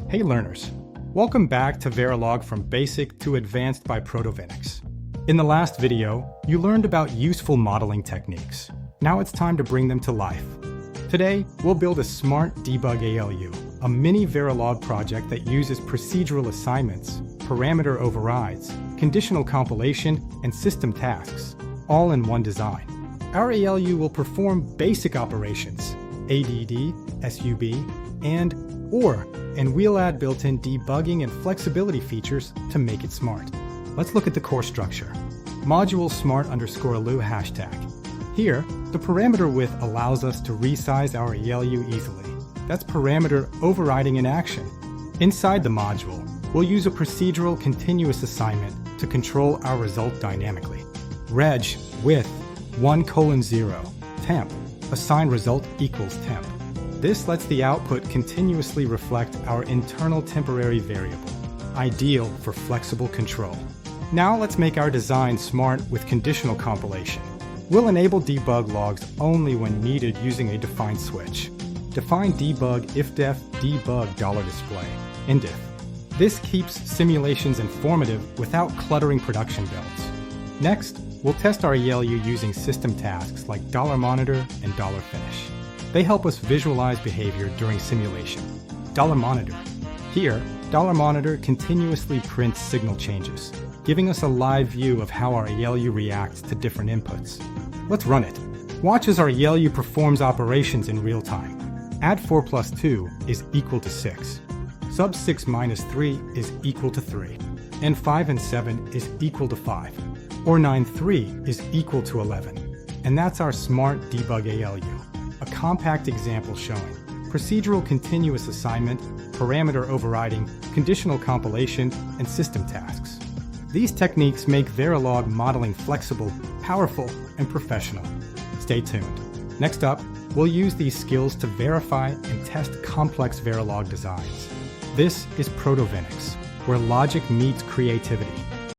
Hey learners, welcome back to Verilog From Basic to Advanced by Protovenix. In the last video, you learned about useful modeling techniques. Now it's time to bring them to life. Today, we'll build a smart Debug ALU, a mini Verilog project that uses procedural assignments, parameter overrides, conditional compilation, and system tasks, all in one design. Our ALU will perform basic operations, ADD, SUB, and OR, and we'll add built-in debugging and flexibility features to make it smart. Let's look at the core structure. Module smart_ALU hashtag. Here, the parameter width allows us to resize our ALU easily. That's parameter overriding in action. Inside the module, we'll use a procedural continuous assignment to control our result dynamically. Reg width 1:0, temp, assign result equals temp. This lets the output continuously reflect our internal temporary variable, ideal for flexible control. Now let's make our design smart with conditional compilation. We'll enable debug logs only when needed using a defined switch. Define debug ifdef debug $display, indif. This keeps simulations informative without cluttering production builds. Next, we'll test our ALU using system tasks like $monitor and $finish. They help us visualize behavior during simulation. $monitor. Here, $monitor continuously prints signal changes, giving us a live view of how our ALU reacts to different inputs. Let's run it. Watch as our ALU performs operations in real time. Add 4 plus 2 is equal to 6. Sub 6 minus 3 is equal to 3. And 5 and 7 is equal to 5. Or 9, 3 is equal to 11. And that's our smart Debug ALU. A compact example showing procedural continuous assignment, parameter overriding, conditional compilation, and system tasks. These techniques make Verilog modeling flexible, powerful, and professional. Stay tuned. Next up, we'll use these skills to verify and test complex Verilog designs. This is Protovenix, where logic meets creativity.